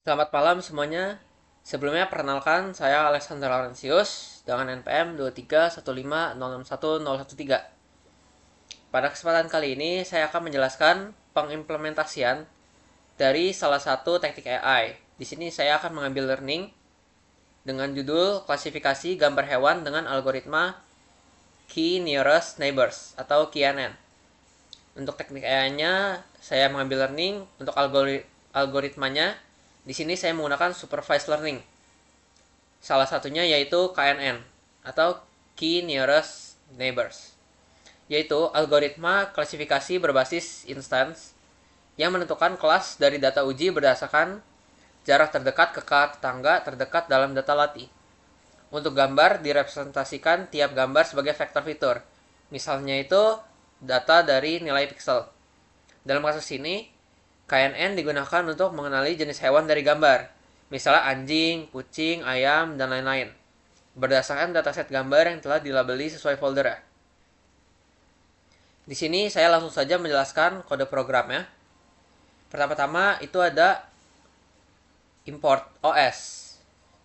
Selamat malam semuanya. Sebelumnya perkenalkan saya Alexander Laurentius dengan NPM 231506113. Pada kesempatan kali ini saya akan menjelaskan pengimplementasian dari salah satu teknik AI. Di sini saya akan mengambil learning dengan judul klasifikasi gambar hewan dengan algoritma Key Nearest Neighbors atau KNN. Untuk teknik AI-nya saya mengambil learning untuk algoritmanya. Di sini saya menggunakan supervised learning. Salah satunya yaitu KNN atau Key Nearest Neighbors, yaitu algoritma klasifikasi berbasis instance yang menentukan kelas dari data uji berdasarkan jarak terdekat ke tetangga terdekat dalam data latih. Untuk gambar direpresentasikan tiap gambar sebagai vektor fitur. Misalnya itu data dari nilai pixel. Dalam kasus ini, KNN digunakan untuk mengenali jenis hewan dari gambar, misalnya anjing, kucing, ayam, dan lain-lain, berdasarkan dataset gambar yang telah dilabeli sesuai folder. Di sini saya langsung saja menjelaskan kode programnya. Pertama-tama itu ada import OS,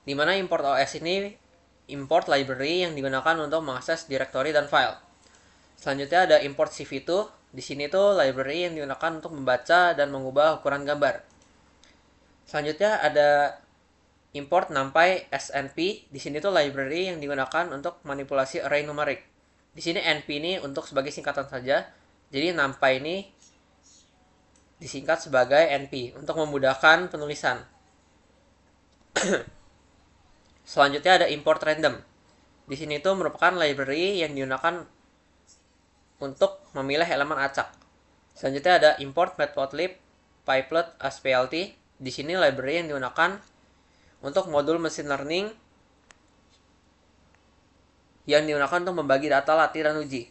di mana import OS ini import library yang digunakan untuk mengakses directory dan file. Selanjutnya ada import CV2. Di sini tuh library yang digunakan untuk membaca dan mengubah ukuran gambar. Selanjutnya ada import numpy snp. Di sini tuh library yang digunakan untuk manipulasi array numerik. Di sini np ini untuk sebagai singkatan saja. Jadi numpy ini disingkat sebagai np untuk memudahkan penulisan. Selanjutnya ada import random. Di sini tuh merupakan library yang digunakan untuk memilih elemen acak. Selanjutnya ada import matplotlib pyplot asplt. Di sini library yang digunakan untuk modul machine learning yang digunakan untuk membagi data latih dan uji.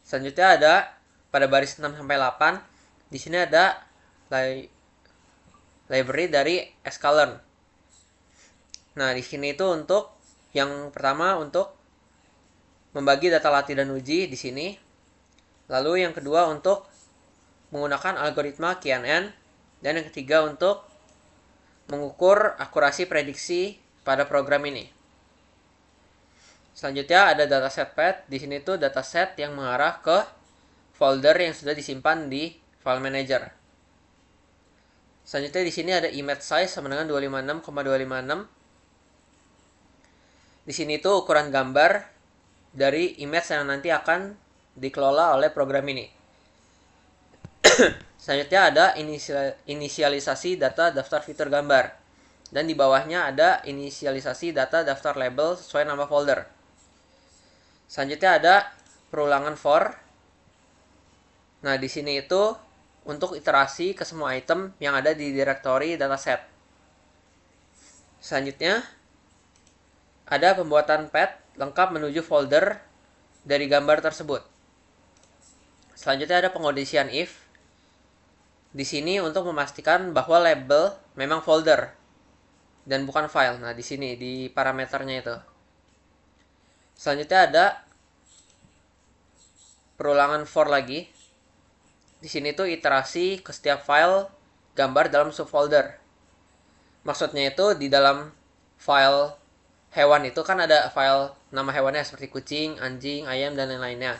Selanjutnya ada pada baris 6 sampai 8. Di sini ada library dari sklearn. Nah, di sini itu untuk yang pertama untuk membagi data latih dan uji di sini. Lalu yang kedua untuk menggunakan algoritma KNN, dan yang ketiga untuk mengukur akurasi prediksi pada program ini. Selanjutnya ada dataset path. Di sini tuh dataset yang mengarah ke folder yang sudah disimpan di file manager. Selanjutnya di sini ada image size sama dengan 256,256. Di sini tuh ukuran gambar dari image yang nanti akan dikelola oleh program ini. Selanjutnya ada inisialisasi data daftar fitur gambar. Dan di bawahnya ada inisialisasi data daftar label sesuai nama folder. Selanjutnya ada perulangan for. Nah, di sini itu untuk iterasi ke semua item yang ada di directory dataset. Selanjutnya ada pembuatan path lengkap menuju folder dari gambar tersebut. Selanjutnya ada pengondisian if. Di sini untuk memastikan bahwa label memang folder dan bukan file. Nah, di sini di parameternya itu. Selanjutnya ada perulangan for lagi. Di sini tuh iterasi ke setiap file gambar dalam subfolder. Maksudnya itu di dalam file hewan itu kan ada file nama hewannya seperti kucing, anjing, ayam, dan lain-lainnya.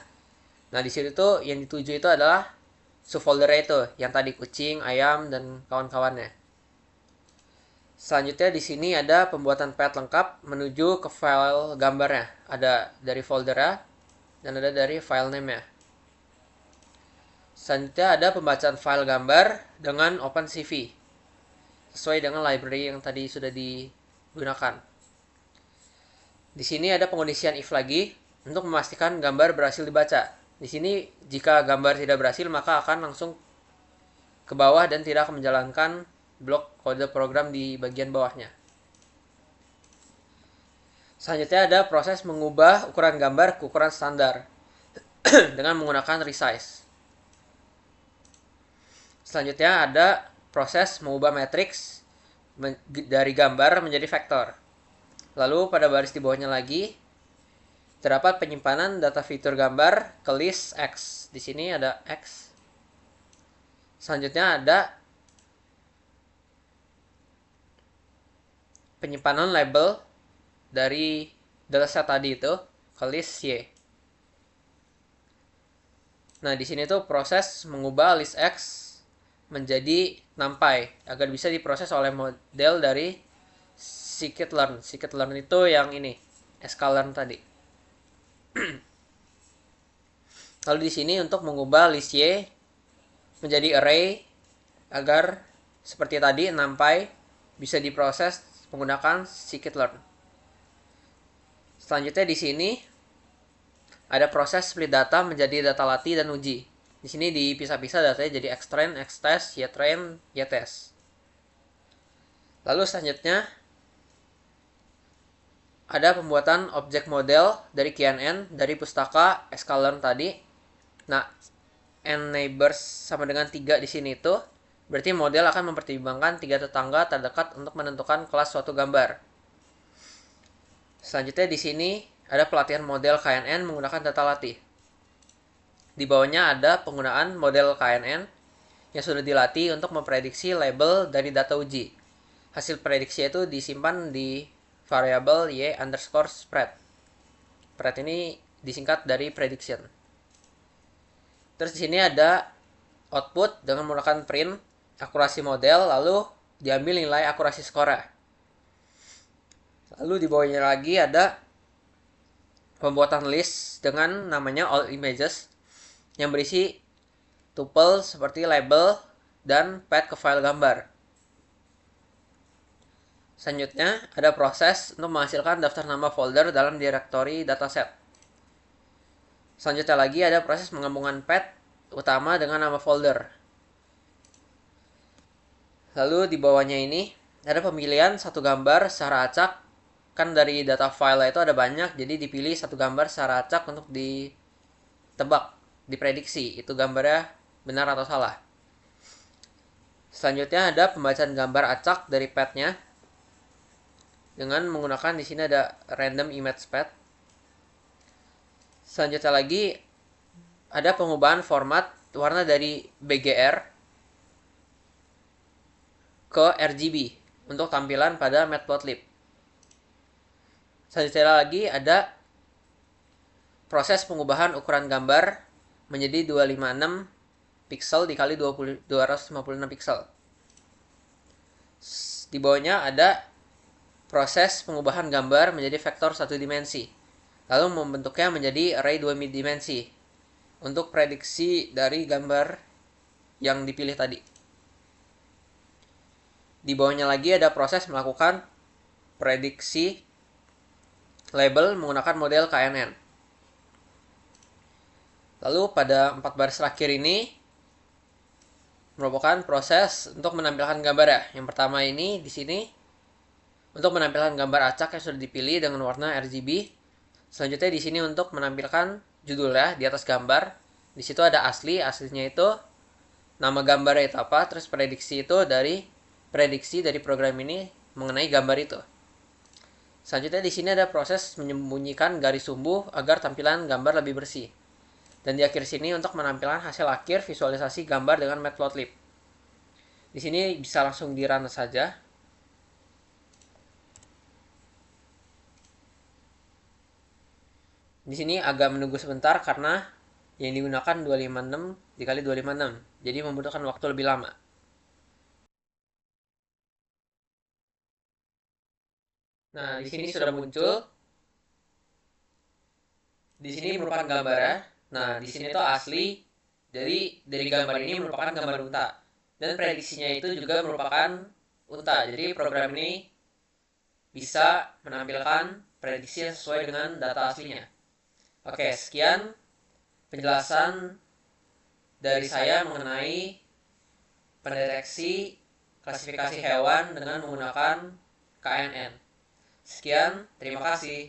Nah, di situ tuh yang dituju itu adalah subfolder itu, yang tadi kucing, ayam, dan kawan-kawannya. Selanjutnya di sini ada pembuatan path lengkap menuju ke file gambarnya. Ada dari foldernya dan ada dari file name-nya. Selanjutnya ada pembacaan file gambar dengan OpenCV sesuai dengan library yang tadi sudah digunakan. Di sini ada pengondisian if lagi untuk memastikan gambar berhasil dibaca. Di sini jika gambar tidak berhasil maka akan langsung ke bawah dan tidak akan menjalankan blok kode program di bagian bawahnya. Selanjutnya ada proses mengubah ukuran gambar ke ukuran standar dengan menggunakan resize. Selanjutnya ada proses mengubah matriks dari gambar menjadi vektor. Lalu pada baris di bawahnya lagi terdapat penyimpanan data fitur gambar ke list X. Di sini ada X. Selanjutnya ada penyimpanan label dari dataset tadi itu ke list Y. Nah, di sini tuh proses mengubah list X menjadi NumPy agar bisa diproses oleh model dari scikit-learn. Scikit-learn itu yang ini, sklearn tadi. Lalu di sini untuk mengubah list Y menjadi array agar seperti tadi NumPy bisa diproses menggunakan scikit-learn. Selanjutnya di sini ada proses split data menjadi data latih dan uji. Di sini dipisah-pisah datanya jadi xtrain, xtest, ytrain, ytest. Lalu selanjutnya ada pembuatan objek model dari KNN dari pustaka sklearn tadi. Nah, n neighbors sama dengan 3 di sini itu berarti model akan mempertimbangkan 3 tetangga terdekat untuk menentukan kelas suatu gambar. Selanjutnya di sini ada pelatihan model KNN menggunakan data latih. Di bawahnya ada penggunaan model KNN yang sudah dilatih untuk memprediksi label dari data uji. Hasil prediksi itu disimpan di variabel y_spread. Spread ini disingkat dari prediction. Terus di sini ada output dengan menggunakan print akurasi model, lalu diambil nilai akurasi skornya. Lalu di bawahnya lagi ada pembuatan list dengan namanya all images yang berisi tuple seperti label dan path ke file gambar. Selanjutnya ada proses untuk menghasilkan daftar nama folder dalam direktori dataset. Selanjutnya lagi ada proses menggabungkan path utama dengan nama folder. Lalu di bawahnya ini ada pemilihan satu gambar secara acak. Kan dari data file itu ada banyak, jadi dipilih satu gambar secara acak untuk ditebak, diprediksi itu gambarnya benar atau salah. Selanjutnya ada pembacaan gambar acak dari path-nya dengan menggunakan di sini ada random image path. Selanjutnya lagi ada pengubahan format warna dari BGR ke RGB untuk tampilan pada Matplotlib. Selanjutnya lagi ada proses pengubahan ukuran gambar menjadi 256 pixel dikali 256 pixel. Di bawahnya ada proses pengubahan gambar menjadi vektor satu dimensi, lalu membentuknya menjadi array 2 dimensi untuk prediksi dari gambar yang dipilih tadi. Di bawahnya lagi ada proses melakukan prediksi label menggunakan model KNN. Lalu pada 4 baris terakhir ini merupakan proses untuk menampilkan gambar ya. Yang pertama ini di sini untuk menampilkan gambar acak yang sudah dipilih dengan warna RGB. Selanjutnya di sini untuk menampilkan judulnya di atas gambar. Di situ ada aslinya itu nama gambarnya itu apa, terus prediksi dari program ini mengenai gambar itu. Selanjutnya di sini ada proses menyembunyikan garis sumbu agar tampilan gambar lebih bersih. Dan di akhir sini untuk menampilkan hasil akhir visualisasi gambar dengan Matplotlib. Di sini bisa langsung di-run saja. Di sini agak menunggu sebentar karena yang digunakan 256 dikali 256. Jadi membutuhkan waktu lebih lama. Nah, di sini sudah muncul. Di sini merupakan gambarnya. Nah, di sini tuh asli. Jadi dari gambar ini merupakan gambar unta. Dan prediksinya itu juga merupakan unta. Jadi program ini bisa menampilkan prediksi sesuai dengan data aslinya. Oke, sekian penjelasan dari saya mengenai pendeteksi klasifikasi hewan dengan menggunakan KNN. Sekian, terima kasih.